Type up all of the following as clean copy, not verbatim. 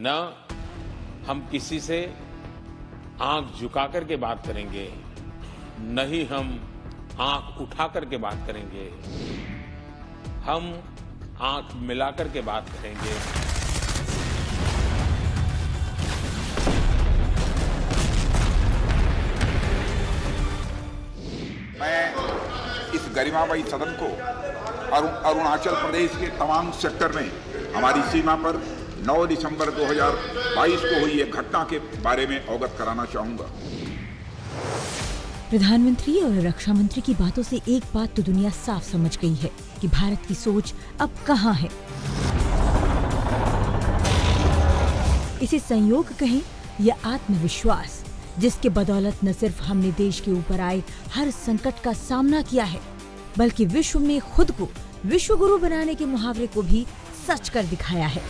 न हम किसी से आंख झुका करके बात करेंगे, न ही हम आंख उठा करके बात करेंगे। हम आंख मिला करके बात करेंगे। मैं इस गरिमामयी सदन को अरुणाचल प्रदेश के तमाम सेक्टर में हमारी सीमा पर 9 दिसंबर 2022 को हुई एक घटना के बारे में अवगत कराना चाहूंगा। प्रधानमंत्री और रक्षा मंत्री की बातों से एक बात तो दुनिया साफ समझ गई है कि भारत की सोच अब कहां है। इसे संयोग कहें या आत्मविश्वास, जिसके बदौलत न सिर्फ हमने देश के ऊपर आए हर संकट का सामना किया है, बल्कि विश्व में खुद को विश्व गुरु बनाने के मुहावरे को भी सच कर दिखाया है।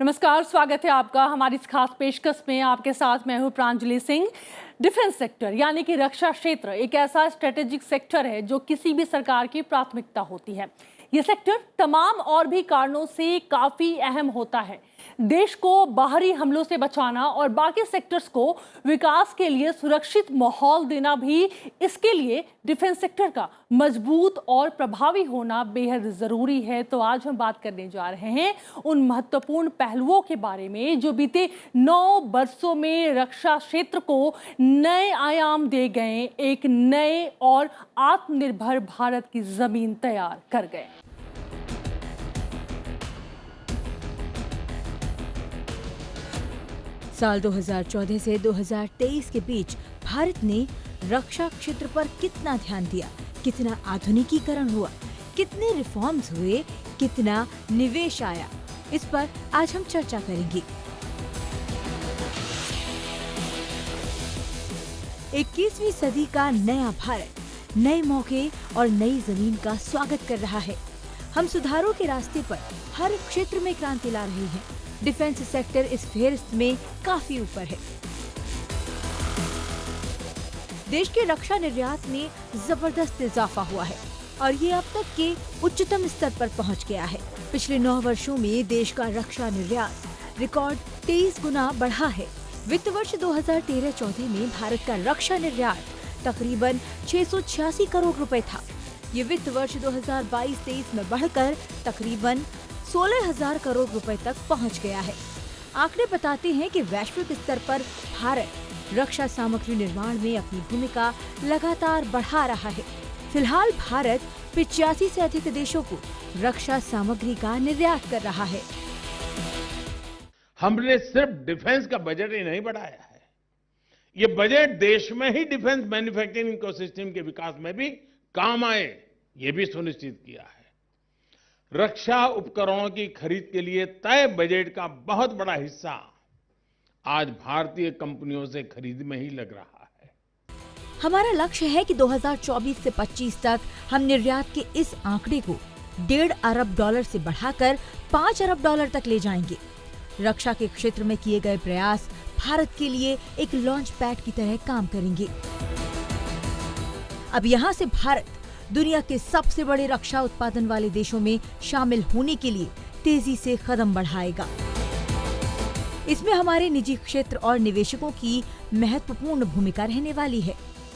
नमस्कार, स्वागत है आपका हमारी इस खास पेशकश में। आपके साथ मैं हूं प्रांजलि सिंह। डिफेंस सेक्टर यानी कि रक्षा क्षेत्र एक ऐसा स्ट्रेटेजिक सेक्टर है जो किसी भी सरकार की प्राथमिकता होती है। ये सेक्टर तमाम और भी कारणों से काफी अहम होता है। देश को बाहरी हमलों से बचाना और बाकी सेक्टर्स को विकास के लिए सुरक्षित माहौल देना भी इसके लिए डिफेंस सेक्टर का मजबूत और प्रभावी होना बेहद जरूरी है। तो आज हम बात करने जा रहे हैं उन महत्वपूर्ण पहलुओं के बारे में जो बीते 9 वर्षों में रक्षा क्षेत्र को नए आयाम दे गए, एक नए और आत्मनिर्भर भारत की जमीन तैयार कर गए। साल 2014 से 2023 के बीच भारत ने रक्षा क्षेत्र पर कितना ध्यान दिया, कितना आधुनिकीकरण हुआ, कितने रिफॉर्म्स हुए, कितना निवेश आया, इस पर आज हम चर्चा करेंगे। 21वीं सदी का नया भारत नए मौके और नई जमीन का स्वागत कर रहा है। हम सुधारों के रास्ते पर हर क्षेत्र में क्रांति ला रहे हैं। डिफेंस सेक्टर इस फेहरिस्त में काफी ऊपर है। देश के रक्षा निर्यात में जबरदस्त इजाफा हुआ है और ये अब तक के उच्चतम स्तर पर पहुंच गया है। पिछले 9 वर्षों में देश का रक्षा निर्यात रिकॉर्ड 23 गुना बढ़ा है। वित्त वर्ष 2013-14 में भारत का रक्षा निर्यात तकरीबन 686 करोड़ रुपए था। ये वित्त वर्ष 2022-23 में बढ़कर तकरीबन 16,000 करोड़ रुपए तक पहुंच गया है। आंकड़े बताते हैं कि वैश्विक स्तर पर भारत रक्षा सामग्री निर्माण में अपनी भूमिका लगातार बढ़ा रहा है। फिलहाल भारत 85 से अधिक देशों को रक्षा सामग्री का निर्यात कर रहा है। हमने सिर्फ डिफेंस का बजट ही नहीं बढ़ाया है, ये बजट देश में ही डिफेंस मैन्युफैक्चरिंग इकोसिस्टम के विकास में भी काम आए, ये भी सुनिश्चित किया है। रक्षा उपकरणों की खरीद के लिए तय बजट का बहुत बड़ा हिस्सा आज भारतीय कंपनियों से खरीद में ही लग रहा है। हमारा लक्ष्य है कि 2024 से 25 तक हम निर्यात के इस आंकड़े को $1.5 अरब से बढ़ाकर $5 अरब तक ले जाएंगे। रक्षा के क्षेत्र में किए गए प्रयास भारत के लिए एक लॉन्च पैड की तरह काम करेंगे। अब यहाँ से भारत दुनिया के सबसे बड़े रक्षा उत्पादन वाले देशों में शामिल होने के लिए तेजी से कदम बढ़ाएगा। इसमें हमारे निजी क्षेत्र और निवेशकों की महत्वपूर्ण भूमिका रहने वाली है।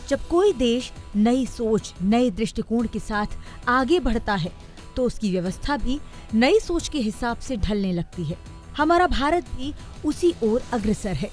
जब कोई देश नई सोच, नए दृष्टिकोण के साथ आगे बढ़ता है तो उसकी व्यवस्था भी नई सोच के हिसाब से ढलने लगती है। हमारा भारत भी उसी ओर अग्रसर है।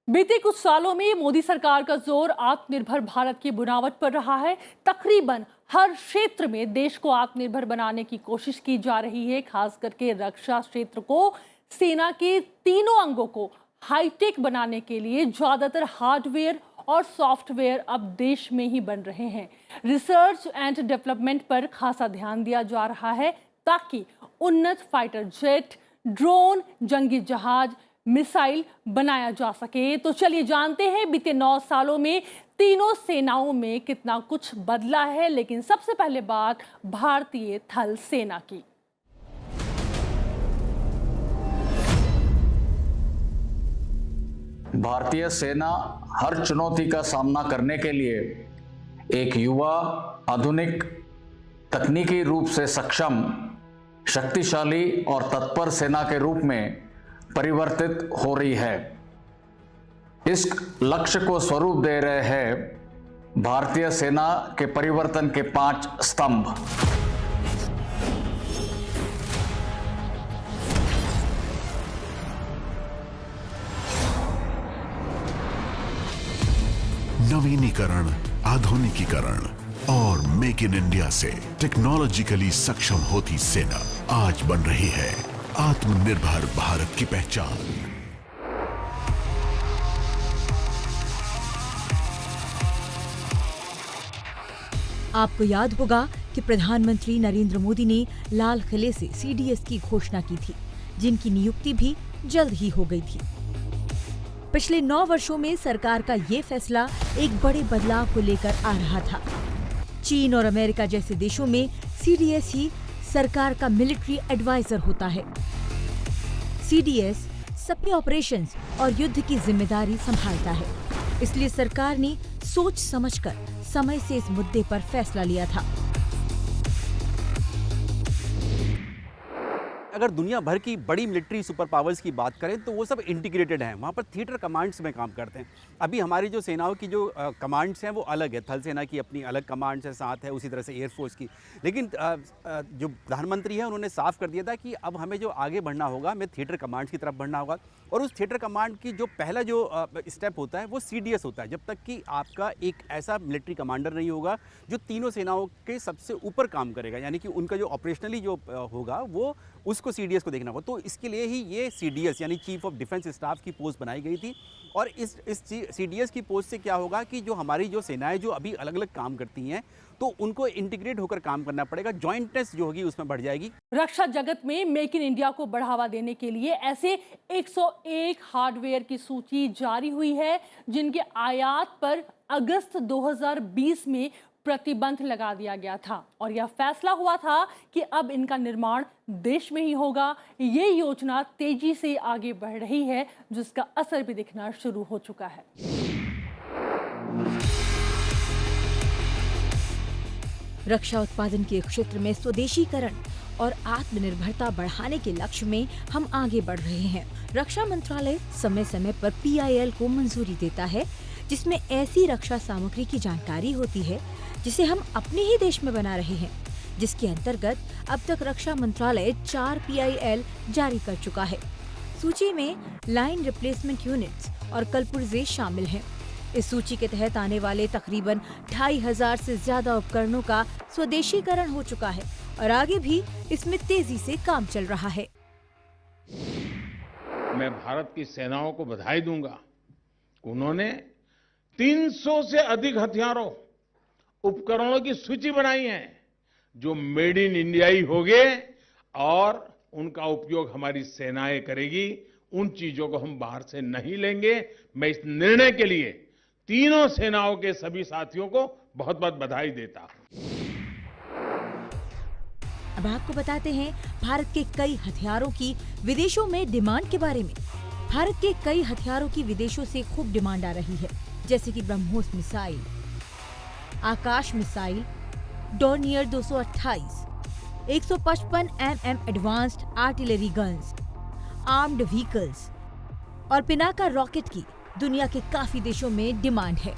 बीते कुछ सालों में मोदी सरकार का जोर आत्मनिर्भर भारत की बुनावट पर रहा है। तकरीबन हर क्षेत्र में देश को आत्मनिर्भर बनाने की कोशिश की जा रही है। खास करके रक्षा क्षेत्र को, सेना के तीनों अंगों को हाईटेक बनाने के लिए ज्यादातर हार्डवेयर और सॉफ्टवेयर अब देश में ही बन रहे हैं। रिसर्च एंड डेवलपमेंट पर खासा ध्यान दिया जा रहा है ताकि उन्नत फाइटर जेट, ड्रोन, जंगी जहाज, मिसाइल बनाया जा सके। तो चलिए जानते हैं बीते 9 सालों में तीनों सेनाओं में कितना कुछ बदला है। लेकिन सबसे पहले बात भारतीय थल सेना की। भारतीय सेना हर चुनौती का सामना करने के लिए एक युवा, आधुनिक, तकनीकी रूप से सक्षम, शक्तिशाली और तत्पर सेना के रूप में परिवर्तित हो रही है। इस लक्ष्य को स्वरूप दे रहे हैं भारतीय सेना के परिवर्तन के 5 स्तंभ। नवीनीकरण, आधुनिकीकरण और मेक इन इंडिया से टेक्नोलॉजिकली सक्षम होती सेना आज बन रही है आत्मनिर्भर भारत की पहचान। आपको याद होगा कि प्रधानमंत्री नरेंद्र मोदी ने लाल किले से सीडीएस की घोषणा की थी, जिनकी नियुक्ति भी जल्द ही हो गई थी। पिछले 9 वर्षों में सरकार का ये फैसला एक बड़े बदलाव को लेकर आ रहा था। चीन और अमेरिका जैसे देशों में सीडीएस ही सरकार का मिलिट्री एडवाइजर होता है। सीडीएस सभी ऑपरेशंस और युद्ध की जिम्मेदारी संभालता है। इसलिए सरकार ने सोच समझकर समय से इस मुद्दे पर फैसला लिया था। अगर दुनिया भर की बड़ी मिलिट्री सुपर पावर्स की बात करें तो वो सब इंटीग्रेटेड हैं, वहाँ पर थिएटर कमांड्स में काम करते हैं। अभी हमारी जो सेनाओं की जो कमांड्स हैं वो अलग है। थल सेना की अपनी अलग कमांड्स है, साथ है उसी तरह से एयरफोर्स की। लेकिन जो प्रधानमंत्री है उन्होंने साफ कर दिया था कि अब हमें जो आगे बढ़ना होगा, हमें थिएटर कमांड्स की तरफ बढ़ना होगा। और उस थिएटर कमांड की जो पहला जो स्टेप होता है वो सीडीएस होता है। जब तक कि आपका एक ऐसा मिलिट्री कमांडर नहीं होगा जो तीनों सेनाओं के सबसे ऊपर काम करेगा, यानी कि उनका जो ऑपरेशनली जो होगा वो उसको सीडीएस को देखना होगा। तो इसके लिए ही ये सीडीएस यानी चीफ ऑफ डिफेंस स्टाफ की पोस्ट बनाई गई थी। और इस सीडीएस की पोस्ट से क्या होगा कि जो हमारी जो सेनाएं जो अभी अलग अलग काम करती हैं तो उनको इंटीग्रेट होकर काम करना पड़ेगा, जॉइंटनेस जो होगी उसमें बढ़ जाएगी। रक्षा जगत में मेक इन इंडिया को बढ़ावा देने के लिए ऐसे 101 हार्डवेयर की सूची जारी हुई है जिनके आयात पर अगस्त 2020 में प्रतिबंध लगा दिया गया था। और यह फैसला हुआ था कि अब इनका निर्माण देश में ही होगा। ये योजना तेजी से आगे बढ़ रही है, जिसका असर भी दिखना शुरू हो चुका है। रक्षा उत्पादन के क्षेत्र में स्वदेशीकरण और आत्मनिर्भरता बढ़ाने के लक्ष्य में हम आगे बढ़ रहे हैं। रक्षा मंत्रालय समय समय पर PIL को मंजूरी देता है, जिसमें ऐसी रक्षा सामग्री की जानकारी होती है जिसे हम अपने ही देश में बना रहे हैं, जिसके अंतर्गत अब तक रक्षा मंत्रालय 4 PIL जारी कर चुका है। सूची में लाइन रिप्लेसमेंट यूनिट्स और कलपुर्जे शामिल हैं। इस सूची के तहत आने वाले तकरीबन 2500 से ज्यादा उपकरणों का स्वदेशीकरण हो चुका है और आगे भी इसमें तेजी से काम चल रहा है। मैं भारत की सेनाओं को बधाई दूंगा। उन्होंने 300 से अधिक हथियारों, उपकरणों की सूची बनाई है जो मेड इन इंडिया ही होंगे और उनका उपयोग हमारी सेनाएं करेगी। उन चीजों को हम बाहर से नहीं लेंगे। मैं इस निर्णय के लिए तीनों सेनाओं के सभी साथियों को बहुत बहुत बधाई देता हूं। अब आपको बताते हैं भारत के कई हथियारों की विदेशों में डिमांड के बारे में। भारत के कई हथियारों की विदेशों से खूब डिमांड आ रही है, जैसे कि BrahMos missile, Akash missile, Dornier 228, 155 mm advanced artillery guns, armed vehicles और पिनाका रॉकेट की दुनिया के काफी देशों में डिमांड है।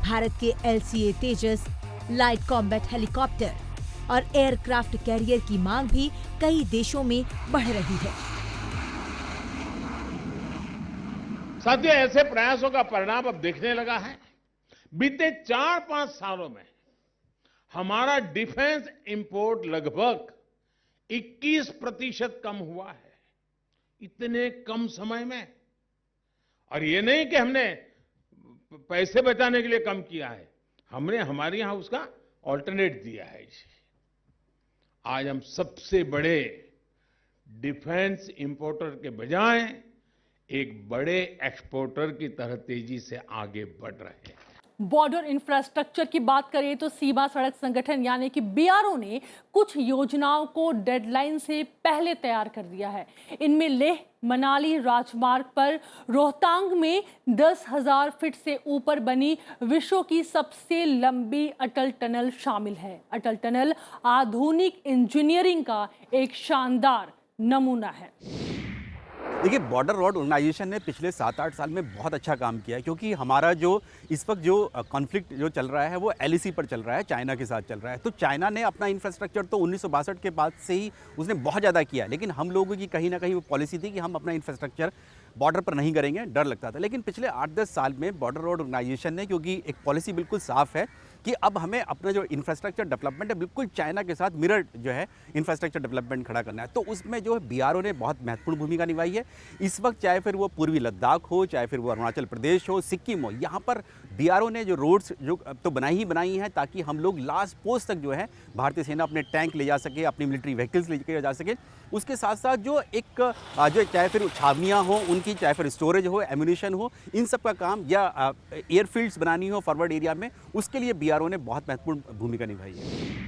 भारत के LCA तेजस, लाइट कॉम्बैट हेलीकॉप्टर और एयरक्राफ्ट कैरियर की मांग भी कई देशों में बढ़ रही है। साथियों, ऐसे प्रयासों का परिणाम अब दिखने लगा है। बीते 4-5 सालों में हमारा डिफेंस इंपोर्ट लगभग 21% कम हुआ है, इतने कम समय में। और ये नहीं कि हमने पैसे बचाने के लिए कम किया है, हमने हमारे यहां उसका ऑल्टरनेट दिया है। आज हम सबसे बड़े डिफेंस इंपोर्टर के बजाय एक बड़े एक्सपोर्टर की तरह तेजी से आगे बढ़ रहे हैं। बॉर्डर इंफ्रास्ट्रक्चर की बात करें तो सीमा सड़क संगठन यानी कि बीआरओ ने कुछ योजनाओं को डेडलाइन से पहले तैयार कर दिया है। इनमें लेह मनाली राजमार्ग पर रोहतांग में 10,000 फीट से ऊपर बनी विश्व की सबसे लंबी अटल टनल शामिल है। अटल टनल आधुनिक इंजीनियरिंग का एक शानदार नमूना है। देखिए, बॉर्डर रोड ऑर्गेनाइजेशन ने पिछले 7-8 साल में बहुत अच्छा काम किया है, क्योंकि हमारा जो इस वक्त जो कॉन्फ्लिक्ट जो चल रहा है वो एलएसी पर चल रहा है, चाइना के साथ चल रहा है। तो चाइना ने अपना इंफ्रास्ट्रक्चर तो 1962 के बाद से ही उसने बहुत ज़्यादा किया, लेकिन हम लोगों की कहीं ना कहीं वो पॉलिसी थी कि हम अपना इंफ्रास्ट्रक्चर बॉर्डर पर नहीं करेंगे, डर लगता था। लेकिन पिछले 8-10 साल में बॉर्डर रोड ऑर्गेनाइजेशन ने, क्योंकि एक पॉलिसी बिल्कुल साफ है कि अब हमें अपना जो इंफ्रास्ट्रक्चर डेवलपमेंट है बिल्कुल चाइना के साथ मिरर जो है इंफ्रास्ट्रक्चर डेवलपमेंट खड़ा करना है, तो उसमें जो है बीआरओ ने बहुत महत्वपूर्ण भूमिका निभाई है। इस वक्त चाहे फिर वो पूर्वी लद्दाख हो, चाहे फिर वो अरुणाचल प्रदेश हो, सिक्किम हो, यहाँ पर बीआरओ ने जो रोड्स जो तो बनाई हैं ताकि हम लोग लास्ट पोस्ट तक जो है भारतीय सेना अपने टैंक ले जा सके, अपनी मिलिट्री व्हीकल्स लेकर जा सके। उसके साथ साथ जो एक जो चाहे फिर छावनियाँ हो उनकी, चाहे फिर स्टोरेज हो, एम्यूनिशन हो, इन सब का काम या एयरफील्ड्स बनानी हो फॉरवर्ड एरिया में, उसके लिए बीआरओ ने बहुत महत्वपूर्ण भूमिका निभाई है।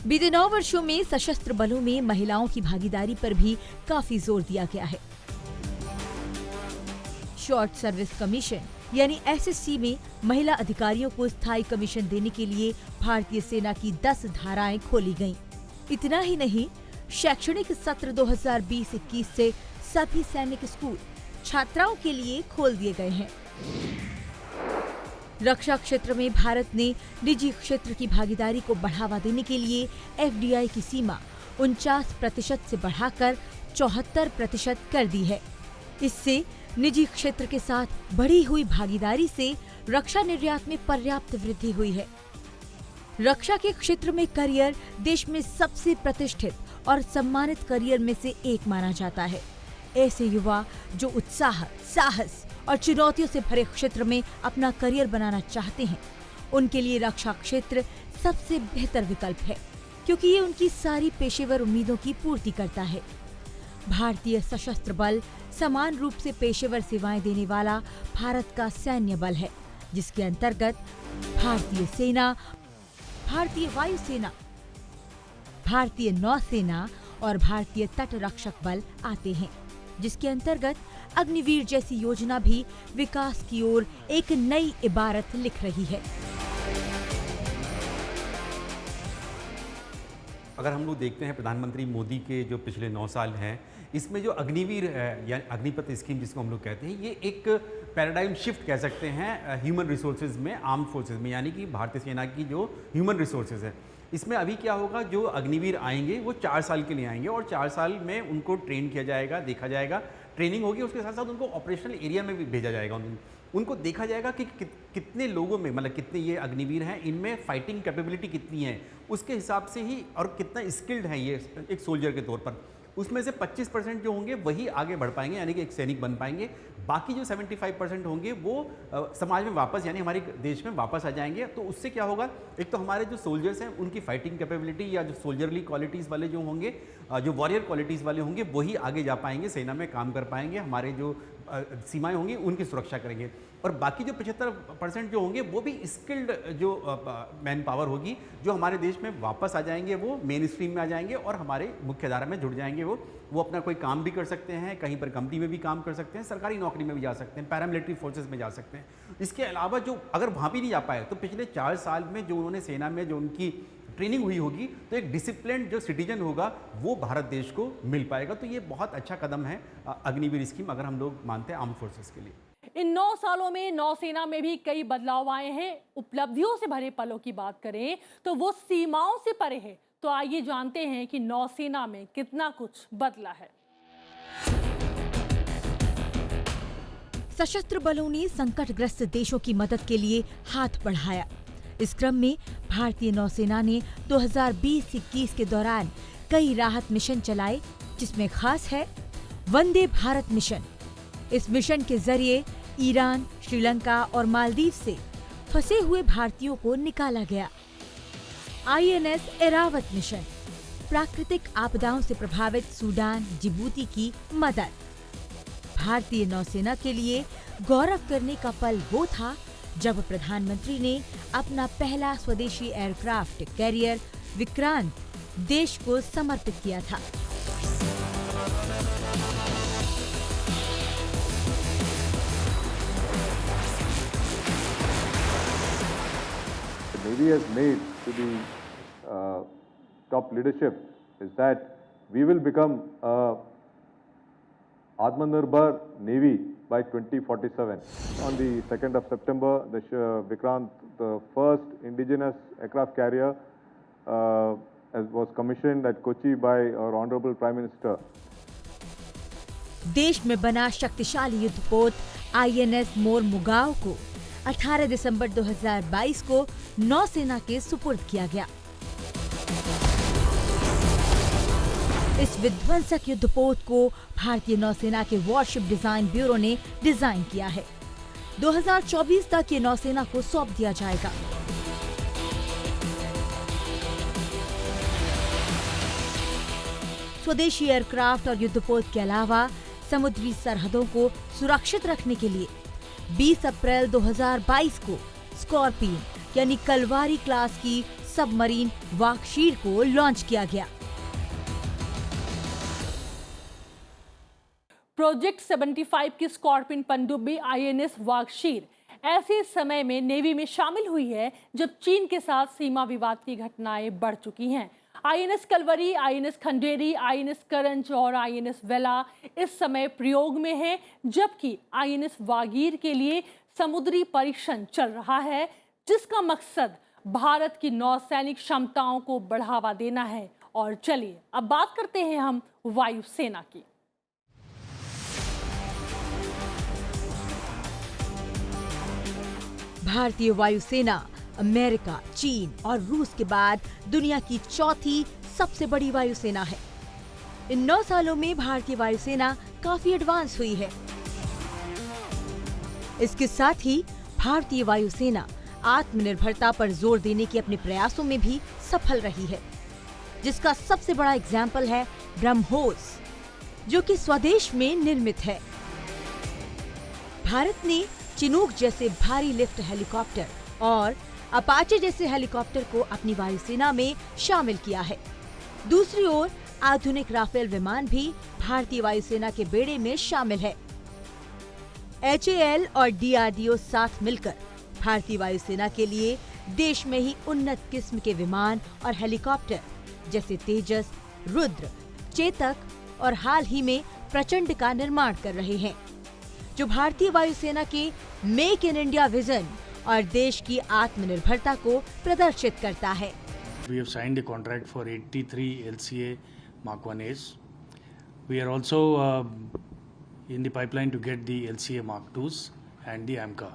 बीते 9 वर्षों में सशस्त्र बलों में महिलाओं की भागीदारी पर भी काफी जोर दिया गया है। शॉर्ट सर्विस कमीशन यानी एसएससी में महिला अधिकारियों को स्थायी कमीशन देने के लिए भारतीय सेना की 10 धाराएं खोली गईं। इतना ही नहीं, शैक्षणिक सत्र 2020-21 से सभी सैनिक स्कूल छात्राओं के लिए खोल दिए गए हैं। रक्षा क्षेत्र में भारत ने निजी क्षेत्र की भागीदारी को बढ़ावा देने के लिए एफडीआई की सीमा 49% से बढ़ाकर 74% कर दी है। इससे निजी क्षेत्र के साथ बढ़ी हुई भागीदारी से रक्षा निर्यात में पर्याप्त वृद्धि हुई है। रक्षा के क्षेत्र में करियर देश में सबसे प्रतिष्ठित और सम्मानित करियर में से एक माना जाता है। ऐसे युवा जो उत्साह, साहस और चुनौतियों से भरे क्षेत्र में अपना करियर बनाना चाहते हैं, उनके लिए रक्षा क्षेत्र सबसे बेहतर विकल्प है, क्योंकि ये उनकी सारी पेशेवर उम्मीदों की पूर्ति करता है। भारतीय सशस्त्र बल समान रूप से पेशेवर सेवाएं देने वाला भारत का सैन्य बल है, जिसके अंतर्गत भारतीय सेना, भारतीय वायुसेना, भारतीय नौसेना और भारतीय तट रक्षक बल आते हैं, जिसके अंतर्गत अग्निवीर जैसी योजना भी विकास की ओर एक नई इबारत लिख रही है। अगर हम लोग देखते हैं प्रधानमंत्री मोदी के जो पिछले 9 साल हैं, इसमें जो अग्निवीर या अग्निपथ स्कीम जिसको हम लोग कहते हैं, ये एक पैराडाइम शिफ्ट कह सकते हैं ह्यूमन रिसोर्सेज में, आर्म फोर्सेज में, यानी कि भारतीय सेना की जो ह्यूमन रिसोर्सेज है। इसमें अभी क्या होगा, जो अग्निवीर आएंगे वो 4 साल के लिए आएंगे और 4 साल में उनको ट्रेन किया जाएगा, देखा जाएगा, ट्रेनिंग होगी, उसके साथ साथ उनको ऑपरेशनल एरिया में भी भेजा जाएगा। उनको देखा जाएगा कि कितने लोगों में, मतलब कितने ये अग्निवीर हैं, इनमें फाइटिंग कैपेबिलिटी कितनी है, उसके हिसाब से ही, और कितना स्किल्ड है ये एक सोल्जर के तौर पर। उसमें से 25% जो होंगे वही आगे बढ़ पाएंगे, यानी कि एक सैनिक बन पाएंगे। बाकी जो 75% होंगे वो समाज में वापस, यानी हमारे देश में वापस आ जाएंगे। तो उससे क्या होगा, एक तो हमारे जो सोल्जर्स हैं उनकी फाइटिंग कैपेबिलिटी या जो सोल्जरली क्वालिटीज़ वाले जो होंगे, जो वॉरियर क्वालिटीज़ वाले होंगे, वही आगे जा पाएंगे, सेना में काम कर पाएंगे, हमारे जो सीमाएं होंगी उनकी सुरक्षा करेंगे। और बाकी जो 75% जो होंगे वो भी स्किल्ड जो मैन पावर होगी, जो हमारे देश में वापस आ जाएंगे, वो मेन स्ट्रीम में आ जाएंगे और हमारे मुख्य धारा में जुड़ जाएंगे। वो अपना कोई काम भी कर सकते हैं, कहीं पर कंपनी में भी काम कर सकते हैं, सरकारी नौकरी में भी जा सकते हैं, पैरामिलिट्री फोर्सेस में जा सकते हैं। इसके अलावा जो अगर वहाँ भी नहीं जा पाए तो पिछले 4 साल में जो उन्होंने सेना में जो उनकी ट्रेनिंग हुई होगी, तो एक डिसिप्लिन जो सिटीजन होगा वो भारत देश को मिल पाएगा। तो ये बहुत अच्छा कदम है अग्निवीर स्कीम, अगर हम लोग मानते हैं आर्म फोर्सेस के लिए। इन 9 सालों में नौसेना में भी कई बदलाव आए हैं। उपलब्धियों से भरे पलों की बात करें तो वो सीमाओं से परे है। तो आइए जानते हैं कि नौसेना में कितना कुछ बदला है। सशस्त्र बलों ने संकटग्रस्त देशों की मदद के लिए हाथ बढ़ाया। इस क्रम में भारतीय नौसेना ने 2020-21 के दौरान कई राहत मिशन चलाए, जिसमें खास है वंदे भारत मिशन। इस मिशन के जरिए ईरान, श्रीलंका और मालदीव से फंसे हुए भारतीयों को निकाला गया। आईएनएस ऐरावत मिशन, प्राकृतिक आपदाओं से प्रभावित सूडान, जिबूती की मदद। भारतीय नौसेना के लिए गौरव करने का पल वो था जब प्रधानमंत्री ने अपना पहला स्वदेशी एयरक्राफ्ट कैरियर विक्रांत देश को समर्पित किया था। The Navy has made to the top leadership is that we will become a Atmanirbhar Navy by 2047. On the 2nd of September, the Vikrant, the first indigenous aircraft carrier, was commissioned at Kochi by our Honorable Prime Minister. देश में बना शक्तिशाली युद्धपोत INS Mormugao को 18 दिसंबर 2022 को नौसेना के सुपुर्द किया गया। इस विध्वंसक युद्धपोत को भारतीय नौसेना के वॉरशिप डिजाइन ब्यूरो ने डिजाइन किया है। 2024 तक ये नौसेना को सौंप दिया जाएगा। स्वदेशी एयरक्राफ्ट और युद्धपोत के अलावा समुद्री सरहदों को सुरक्षित रखने के लिए 20 अप्रैल 2022 को स्कॉर्पियन यानी कलवारी क्लास की सबमरीन वाकशीर को लॉन्च किया गया। प्रोजेक्ट 75 की स्कॉर्पियन पनडुब्बी INS वाकशीर ऐसे समय में नेवी में शामिल हुई है जब चीन के साथ सीमा विवाद की घटनाएं बढ़ चुकी हैं। INS Kalvari, INS Khanderi, INS करंज और INS वेला इस समय प्रयोग में है, जबकि INS वागीर के लिए समुद्री परीक्षण चल रहा है, जिसका मकसद भारत की नौसैनिक क्षमताओं को बढ़ावा देना है। और चलिए अब बात करते हैं हम वायुसेना की। भारतीय वायुसेना अमेरिका, चीन और रूस के बाद दुनिया की चौथी सबसे बड़ी वायुसेना है। इन 9 सालों में भारतीय वायुसेना काफी एडवांस हुई है। इसके साथ ही भारतीय वायुसेना आत्मनिर्भरता पर जोर देने के अपने प्रयासों में भी सफल रही है, जिसका सबसे बड़ा एग्जाम्पल है ब्रह्मोस, जो कि स्वदेश में निर्मित है। भारत ने चिनूक जैसे भारी लिफ्ट हेलीकॉप्टर और अपाचे जैसे हेलीकॉप्टर को अपनी वायुसेना में शामिल किया है। दूसरी ओर आधुनिक राफेल विमान भी भारतीय वायुसेना के बेड़े में शामिल है। HAL और DRDO साथ मिलकर भारतीय वायुसेना के लिए देश में ही उन्नत किस्म के विमान और हेलीकॉप्टर जैसे तेजस, रुद्र, चेतक और हाल ही में प्रचंड का निर्माण कर रहे हैं, जो भारतीय वायुसेना के मेक इन इंडिया विजन और देश की आत्मनिर्भरता को प्रदर्शित करता है। We have signed a contract for 83 LCA Mark 1As. We are also in the pipeline to get the LCA Mark 2s and the AMCA.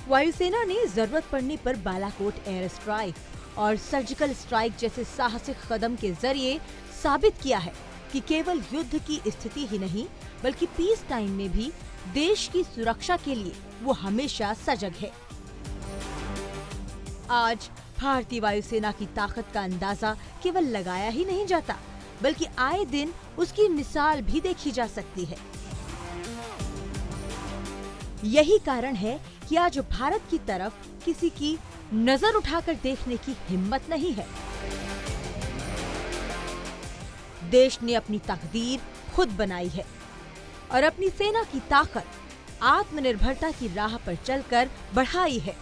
वायुसेना ने जरूरत पड़ने पर बालाकोट एयर स्ट्राइक और सर्जिकल स्ट्राइक जैसे साहसिक कदम के जरिए साबित किया है कि केवल युद्ध की स्थिति ही नहीं बल्कि पीस टाइम में भी देश की सुरक्षा के लिए वो हमेशा सजग है। आज भारतीय वायुसेना की ताकत का अंदाजा केवल लगाया ही नहीं जाता, बल्कि आए दिन उसकी मिसाल भी देखी जा सकती है। यही कारण है कि आज भारत की तरफ किसी की नजर उठाकर देखने की हिम्मत नहीं है। देश ने अपनी तकदीर खुद बनाई है और अपनी सेना की ताकत आत्मनिर्भरता की राह पर चलकर बढ़ाई है।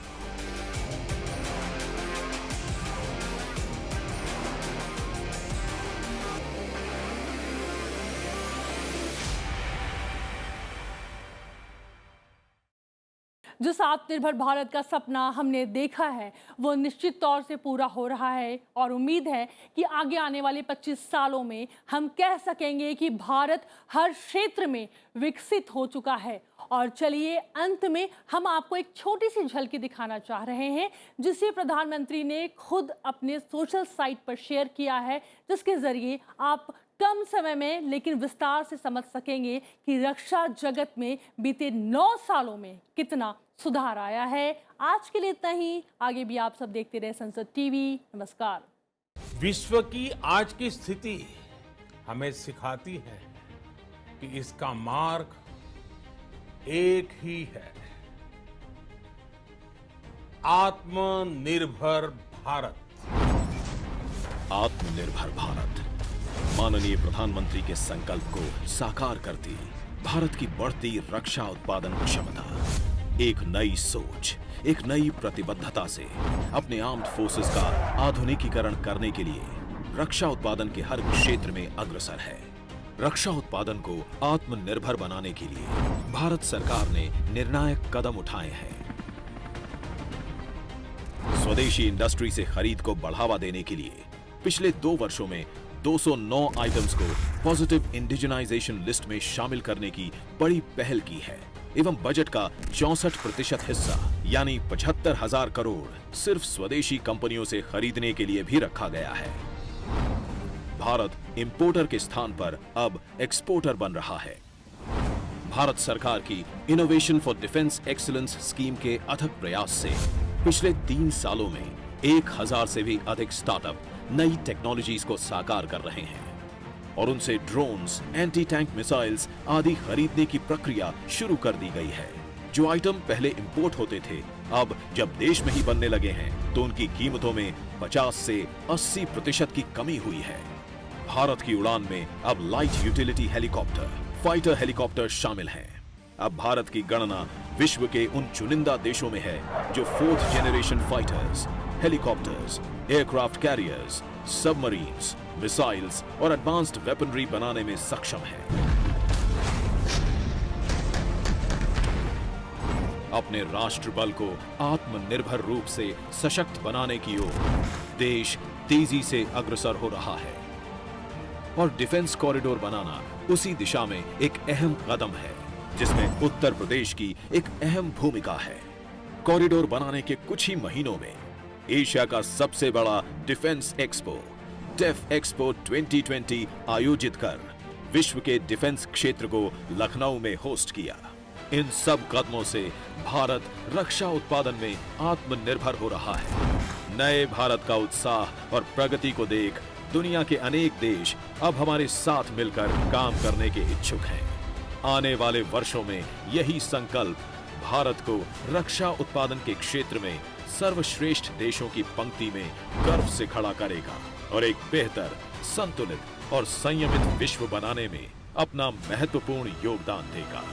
जिस आत्मनिर्भर भारत का सपना हमने देखा है वो निश्चित तौर से पूरा हो रहा है और उम्मीद है कि आगे आने वाले 25 सालों में हम कह सकेंगे कि भारत हर क्षेत्र में विकसित हो चुका है। और चलिए अंत में हम आपको एक छोटी सी झलकी दिखाना चाह रहे हैं, जिसे प्रधानमंत्री ने खुद अपने सोशल साइट पर शेयर किया है, जिसके जरिए आप कम समय में लेकिन विस्तार से समझ सकेंगे कि रक्षा जगत में बीते 9 सालों में कितना सुधार आया है। आज के लिए इतना ही। आगे भी आप सब देखते रहे संसद टीवी। नमस्कार। विश्व की आज की स्थिति हमें सिखाती है कि इसका मार्ग एक ही है, आत्मनिर्भर भारत। आत्मनिर्भर भारत माननीय प्रधानमंत्री के संकल्प को साकार करती भारत की बढ़ती रक्षा उत्पादन क्षमता, एक नई सोच, एक नई प्रतिबद्धता से अपने आर्म्ड फोर्सेस का आधुनिकीकरण करने के लिए रक्षा उत्पादन के हर क्षेत्र में अग्रसर है। रक्षा उत्पादन को आत्मनिर्भर बनाने के लिए भारत सरकार ने निर्णायक कदम उठाए हैं। स्वदेशी इंडस्ट्री से खरीद को बढ़ावा देने के लिए पिछले 2 वर्षों में 209 आइटम्स को पॉजिटिव इंडिजिनाइजेशन लिस्ट में शामिल करने की बड़ी पहल की है एवं बजट का 64% हिस्सा यानी 75,000 करोड़ सिर्फ स्वदेशी कंपनियों से खरीदने के लिए भी रखा गया है। भारत इंपोर्टर के स्थान पर अब एक्सपोर्टर बन रहा है। भारत सरकार की innovation for defence excellence scheme के अथक प्रयास से पिछले 3 सालों में 1000 से भी अधिक स्टार्टअप नई टेक्नोलॉजीज को साकार कर रहे हैं और उनसे ड्रोन्स, एंटी टैंक मिसाइल्स आदि खरीदने की प्रक्रिया शुरू कर दी गई है। जो आइटम पहले इंपोर्ट होते थे, अब जब देश में ही बनने लगे हैं तो उनकी कीमतों में 50 से 80% की कमी हुई है। भारत की उड़ान में अब light utility helicopter, fighter helicopter शामिल हैं। अब भारत की गणना विश्व के उन चुनिंदा देशों में है जो 4th generation fighters, helicopters, aircraft carriers, submarines, missiles और एडवांस्ड वेपनरी बनाने में सक्षम है। अपने राष्ट्र बल को आत्मनिर्भर रूप से सशक्त बनाने की ओर देश तेजी से अग्रसर हो रहा है और डिफेंस कॉरिडोर बनाना उसी दिशा में एक अहम कदम है, जिसमें उत्तर प्रदेश की एक अहम भूमिका है। कॉरिडोर बनाने के कुछ ही महीनों में एशिया का सबसे बड़ा डिफेंस एक्सपो डेफ एक्सपो 2020 आयोजित कर विश्व के डिफेंस क्षेत्र को लखनऊ में होस्ट किया। इन सब कदमों से भारत रक्षा उत्पादन में आत्मनिर्भर हो रहा है। नए भारत का उत्साह और प्रगति को देख दुनिया के अनेक देश अब हमारे साथ मिलकर काम करने के इच्छुक हैं। आने वाले वर्षों में यही संकल्प भारत को रक्षा उत्पादन के क्षेत्र में सर्वश्रेष्ठ देशों की पंक्ति में गर्व से खड़ा करेगा और एक बेहतर, संतुलित और संयमित विश्व बनाने में अपना महत्वपूर्ण योगदान देगा।